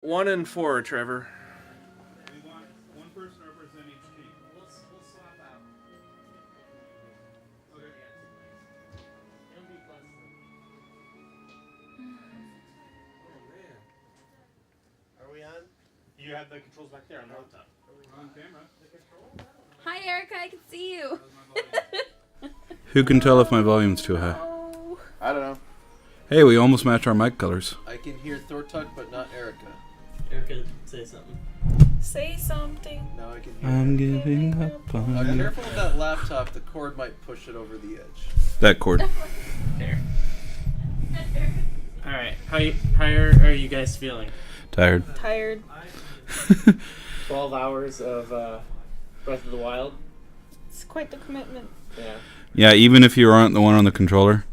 1 and 4, Trevor. We want one person to represent each team. We'll swap out. Okay. It'll be close. Are we on? You have the controls back there on the laptop. We're on camera. Hi, Erica. I can see you. Who can tell if my volume's too high? Oh. I don't know. Hey, we almost match our mic colors. I can hear Thortuk, but not Erica. Erica, say something. Say something. Now I can hear I'm her. giving up on Now, you. careful with that laptop. The cord might push it over the edge. That cord. There. All right. How are you guys feeling? Tired. Tired. 12 hours of Breath of the Wild. It's quite the commitment. Yeah. Yeah, even if you aren't the one on the controller,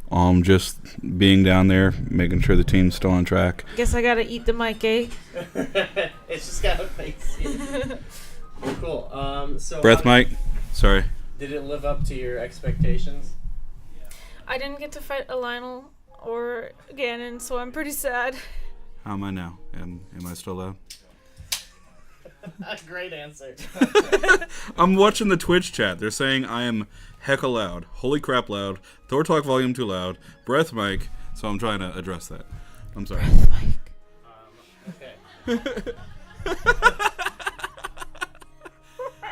just being down there, making sure the team's still on track. Guess I gotta eat the mic, eh? It's just got a face. Cool. So Breath mic. Sorry. Did it live up to your expectations? I didn't get to fight a Lionel or Ganon, so I'm pretty sad. How am I now? Am I still loud? Great answer. I'm watching the Twitch chat. They're saying I am hecka loud. Holy crap loud. Thor Talk volume too loud. Breath mic. So I'm trying to address that. I'm sorry. Okay.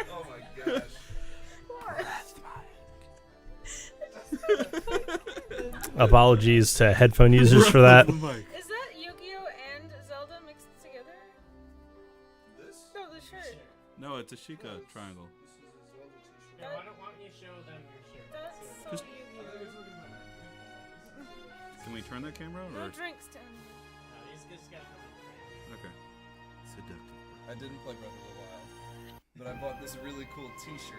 Oh my gosh. Apologies to headphone users for that. Is that Yu-Gi-Oh and Zelda mixed together? This? No, the shirt. No, it's a Sheikah triangle. Yeah, why don't you show them your shirt? That's so Just- Yu-Gi-Oh. Can we turn that camera? No Or? drinks, Tim. He's just got a couple. Okay. Seductive. I didn't play Breath of the Wild, but I bought this really cool T-shirt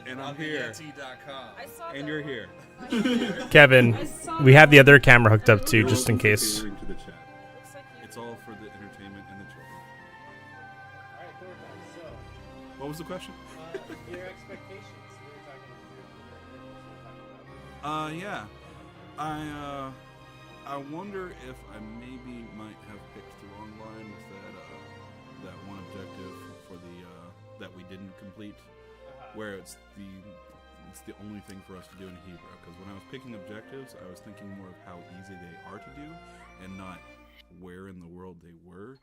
And on I'm here. Yeti.com. I saw And that you're one. here. I saw that. Kevin, I saw we have the that other one. camera hooked up too, It just in Welcome case. to the chat. looks like you. It's all for the entertainment and the children. All right, cool. So, What was the question? your expectations. We were talking about. Yeah. I wonder if I maybe might have picked the wrong line with that one objective for the that we didn't complete, where it's the only thing for us to do in Hebrew. Because when I was picking objectives, I was thinking more of how easy they are to do, and not where in the world they were.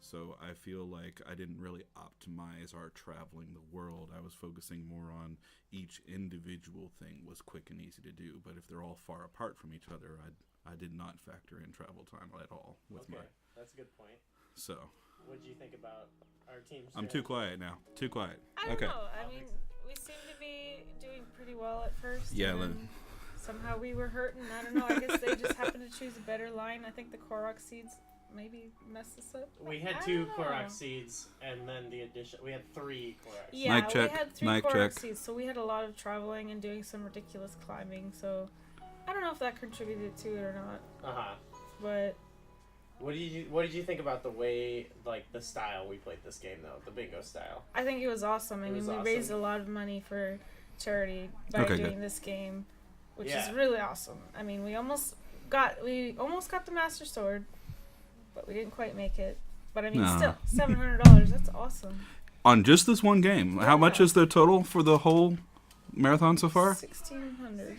So I feel like I didn't really optimize our traveling the world. I was focusing more on each individual thing was quick and easy to do. But if they're all far apart from each other, I did not factor in travel time at all with Okay, that's a good point. So What did you think about our team's I'm too quiet now. Too quiet. I don't Okay. know. I mean, we seem to be doing pretty well at first. Yeah, and let- then somehow we were hurting. I don't know. I guess they just happened to choose a better line. I think the Korok seeds maybe messed us up. We had I 2 don't know. Korok seeds, and then the addition. We had 3 Korok seeds. Yeah, Mic check, we had 3 mic Korok check. seeds, so we had a lot of traveling and doing some ridiculous climbing. So I don't know if that contributed to it or not. But What did you think about the way, like, the style we played this game though, the bingo style? I think it was awesome. I It mean, was we awesome. raised a lot of money for charity by Okay, doing good. this game, which Yeah. is really awesome. I mean, we almost got the Master Sword, but we didn't quite make it. But I mean, No. still $700. That's awesome. On just this one game, how much Yeah. is the total for the whole marathon so far? 1,600.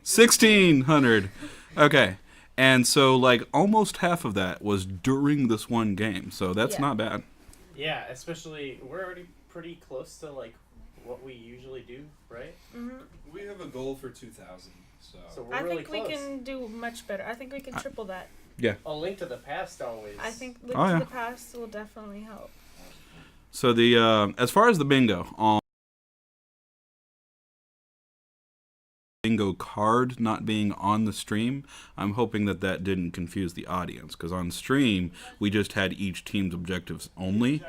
1,600. Okay. And so, like, almost half of that was during this one game. So that's Yeah. not bad. Yeah, especially we're already pretty close to like what we usually do, right? We have a goal for 2,000, so So we're I really think close. we can do much better. I think we can triple that. A Link to the Past always. I think Link Oh, to yeah. the Past will definitely help. So the as far as the bingo, bingo card not being on the stream, I'm hoping that didn't confuse the audience, because on stream we just had each team's objectives only,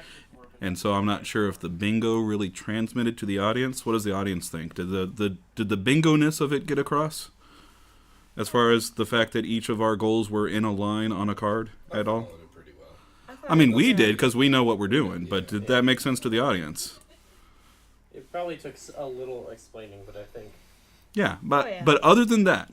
and so I'm not sure if the bingo really transmitted to the audience. What does the audience think? Did the bingo-ness of it get across? As far as the fact that each of our goals were in a line on a card at all? followed it pretty well. thought I mean, it we was did, because we know what we're doing, but did that make sense to the audience? It probably took a little explaining, but I think Yeah, but Oh, yeah. but other than that,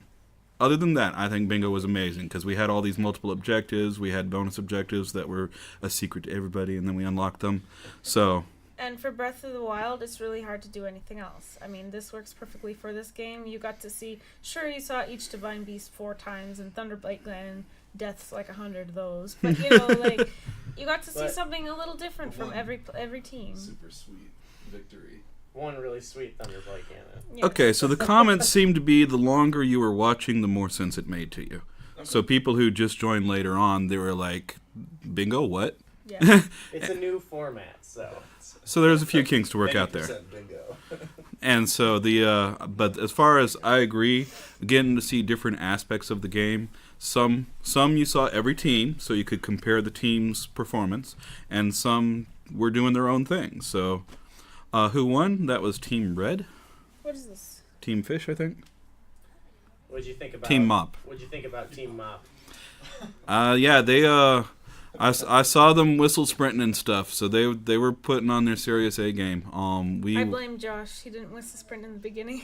other than that, I think bingo was amazing because we had all these multiple objectives. We had bonus objectives that were a secret to everybody, and then we unlocked them. So. And for Breath of the Wild, it's really hard to do anything else. I mean, this works perfectly for this game. You got to see, sure, you saw each Divine Beast 4 times, and Thunderblight Glen, death's like 100 of those. But, you know, like, you got to see something a little different from every team. Super sweet victory. One really sweet Thunderblight Ganon. Yes. Okay, so the comments seem to be the longer you were watching, the more sense it made to you. Okay. So people who just joined later on, they were like, bingo, what? Yeah. It's a new format, so. So there's a few kinks to work out there. Bingo. And so but as far as I agree, getting to see different aspects of the game, some you saw every team, so you could compare the team's performance, and some were doing their own thing. So who won? That was Team Red. What is this? Team Fish, I think. What did you think about Team Mop? What did you think about Team Mop? Yeah, they I saw them whistle sprinting and stuff, so they were putting on their serious A game. I blame Josh. He didn't whistle sprint in the beginning.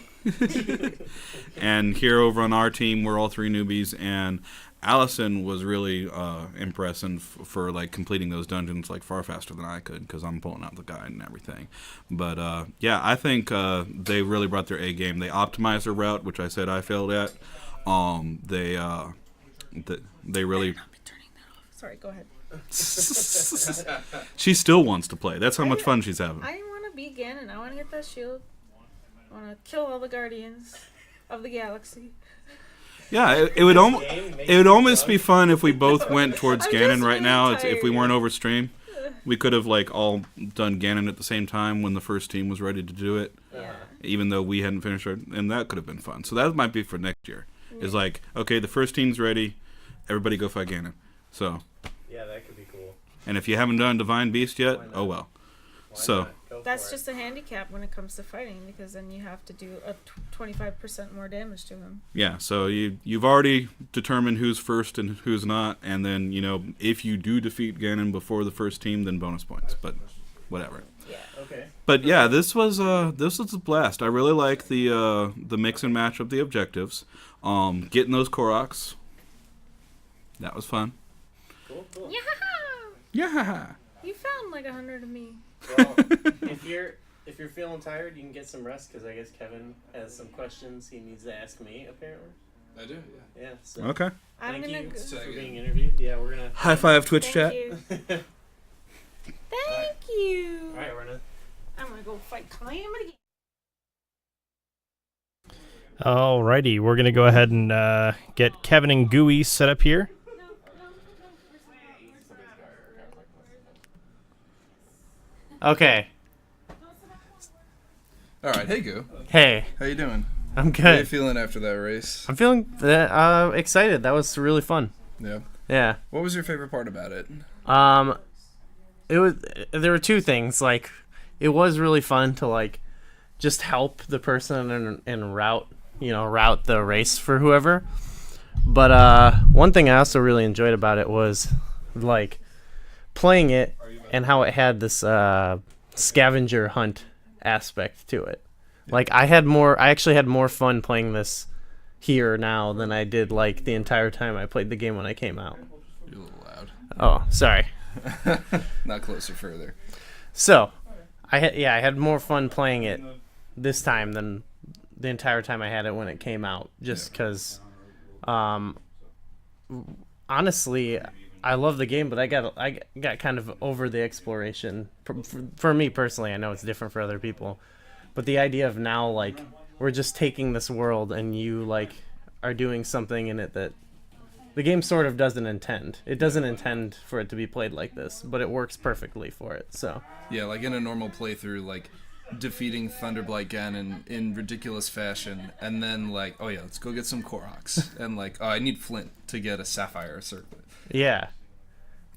And here over on our team, we're all three newbies, and Allison was really impressive for like completing those dungeons like far faster than I could because I'm pulling out the guide and everything. But yeah, I think they really brought their A game. They optimized their route, which I said I failed at. They really. Sorry, go ahead. She still wants to play. That's how much fun she's having. I want to be Ganon. I want to get that shield. I want to kill all the guardians of the galaxy. Yeah, it would almost be fun if we both went towards Ganon right really now. tired. If we weren't over stream, we could have like all done Ganon at the same time when the first team was ready to do it. Yeah. Even though we hadn't finished our, and that could have been fun. So that might be for next year. Is like, okay, the first team's ready, everybody go fight Ganon. So. Yeah, that could be cool. And if you haven't done Divine Beast yet, oh well. So. That's just a handicap when it comes to fighting because then you have to do a 25% more damage to him. Yeah, so you've already determined who's first and who's not, and then if you do defeat Ganon before the first team, then bonus points. But whatever. Yeah. Okay. But yeah, this was a blast. I really like the mix and match of the objectives. Getting those Koroks. That was fun. Cool. Yeah. You found like 100 of me. Well, if you're feeling tired, you can get some rest because I guess Kevin has some questions he needs to ask me. Apparently. I do. Yeah. Yeah. So Okay. thank you go. for being interviewed. Yeah, we're gonna High five Twitch chat. You. Thank you. All right, we're gonna. I'm gonna go fight Calamity. Alrighty, we're gonna go ahead and get Kevin and Gooey set up here. Okay. All right. Hey, Goo. Hey, How you doing? I'm How you good. feeling after that race? I'm feeling excited. That was really fun. Yeah. Yeah. What was your favorite part about it? There were two things. Like, it was really fun to like just help the person and route the race for whoever. But one thing I also really enjoyed about it was like playing it and how it had this scavenger hunt aspect to it. Like I actually had more fun playing this here now than I did like the entire time I played the game when I came out. You're a little loud. Oh, sorry. Not closer, further. So, I had more fun playing it this time than the entire time I had it when it came out. Just because, honestly, I love the game, but I got kind of over the exploration. For me personally, I know it's different for other people, but the idea of now like we're just taking this world and you like are doing something in it that the game sort of doesn't intend. It doesn't intend for it to be played like this, but it works perfectly for it. So Yeah, like in a normal playthrough, like defeating Thunderblight Ganon in ridiculous fashion, and then like, oh yeah, let's go get some Koroks, and like, oh, I need Flint to get a Sapphire Circlet. yeah,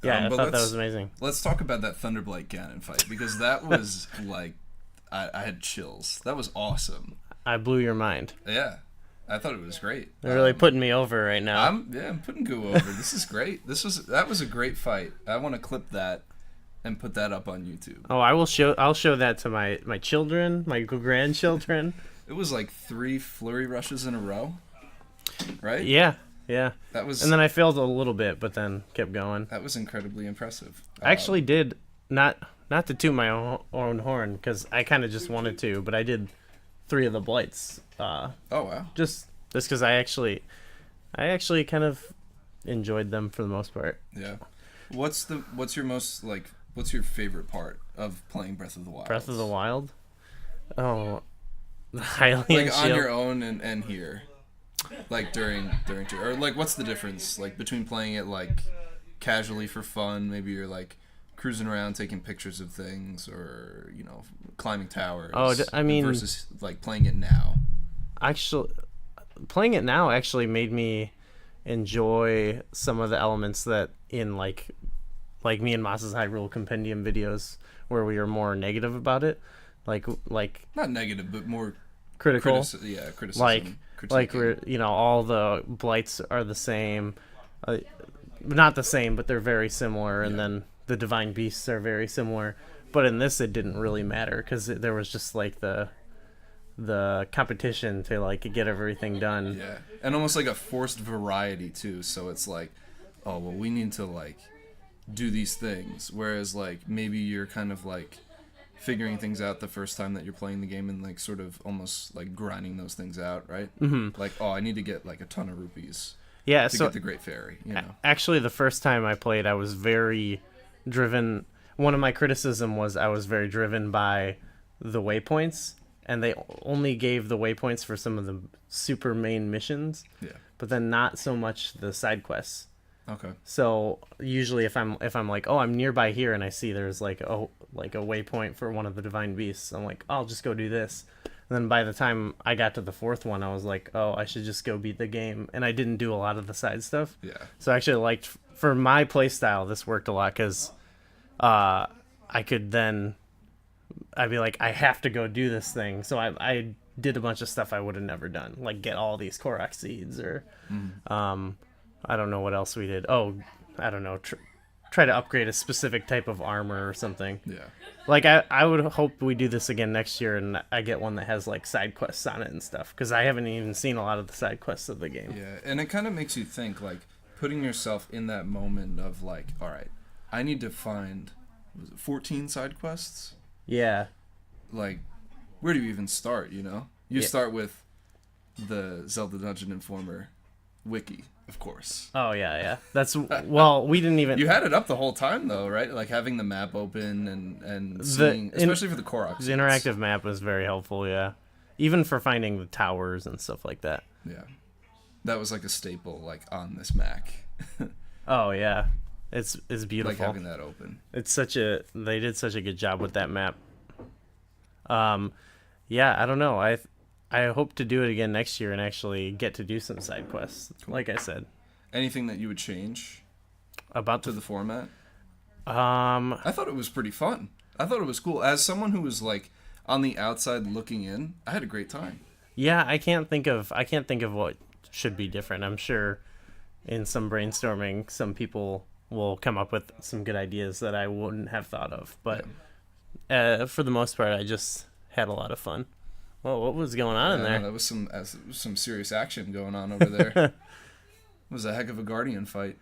I But thought that was amazing. Let's talk about that Thunderblight Ganon fight because that was like, I had chills. That was awesome. I blew your mind. Yeah, I thought it was great. They're really putting me over right now. I'm putting Goo over. This is great. That was a great fight. I want to clip that and put that up on YouTube. Oh, I'll show that to my children, my grandchildren. It was like 3 flurry rushes in a row. right? Yeah, yeah. That was And then I failed a little bit, but then kept going. that was incredibly impressive. I actually did not to toot my own horn because I kind of just wanted to, but I did 3 of the blights. Oh wow. Just because I actually kind of enjoyed them for the most part. Yeah. What's your favorite part of playing Breath of the Wild? Breath of the Wild. Oh, the Hylian Like on shield. your own and here, like during or like what's the difference like between playing it like casually for fun? Maybe you're like cruising around taking pictures of things, or climbing towers. Oh, I mean, versus like playing it now. Actually, playing it now actually made me enjoy some of the elements that in like me and Moss's Hyrule Compendium videos where we were more negative about it, like Not negative, but more critical. Criticism. Like critiquing. we're all the blights are the same, not the same, but they're very similar, and then the divine beasts are very similar. But in this, it didn't really matter because there was just like the competition to like get everything done. Yeah, and almost like a forced variety too. So it's like, oh well, we need to like do these things, whereas like maybe you're kind of like figuring things out the first time that you're playing the game and like sort of almost like grinding those things out, right? Mm-hmm. Like, oh, I need to get like a ton of rupees Yeah, to so get the Great Fairy. actually, the first time I played, I was very driven. One of my criticism was I was very driven by the waypoints, and they only gave the waypoints for some of the super main missions, but then not so much the side quests. Okay. So usually, if I'm like, oh, I'm nearby here, and I see there's like a waypoint for one of the divine beasts, I'm like, I'll just go do this. And then by the time I got to the 4th one, I was like, oh, I should just go beat the game, and I didn't do a lot of the side stuff. Yeah. So I actually liked, for my play style, this worked a lot because I could then, I'd be like, I have to go do this thing. So I did a bunch of stuff I would have never done, like get all these Korok seeds, or I don't know what else we did. Oh, I don't know, try to upgrade a specific type of armor or something. Yeah. Like I would hope we do this again next year, and I get one that has like side quests on it and stuff, because I haven't even seen a lot of the side quests of the game. Yeah, and it kind of makes you think, like, putting yourself in that moment of like, all right, I need to find 14 side quests. Yeah. Like, where do you even start? You start with the Zelda Dungeon Informer wiki, of course. Oh yeah. That's well, we didn't even. You had it up the whole time though, right? Like having the map open and seeing, especially for the Korok. The interactive map was very helpful. Yeah, even for finding the towers and stuff like that. Yeah, that was like a staple, like on this Mac. Oh yeah, it's beautiful. Like having that open. They did such a good job with that map. Yeah, I don't know. I hope to do it again next year and actually get to do some side quests. Cool. Like I said. Anything that you would change about the format? I thought it was pretty fun. I thought it was cool. As someone who was like on the outside looking in, I had a great time. Yeah, I can't think of what should be different. I'm sure in some brainstorming, some people will come up with some good ideas that I wouldn't have thought of. But for the most part, I just had a lot of fun. Well, what was going on in there? That was some serious action going on over there. It was a heck of a Guardian fight.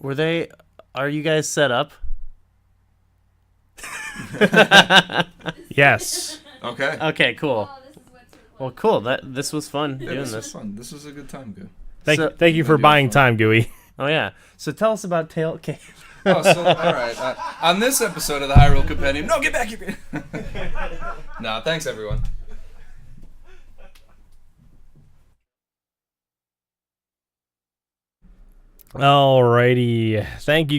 Are you guys set up? Yes. Okay. Okay, cool. Well, cool. This was fun doing this. Was fun. This was a good time, Goo. Thank you for buying time, Gooey. Oh yeah. So tell us about Tail Cave. All right. On this episode of the Hyrule Compendium, no, get back here. No, thanks everyone. Alrighty. Thank you.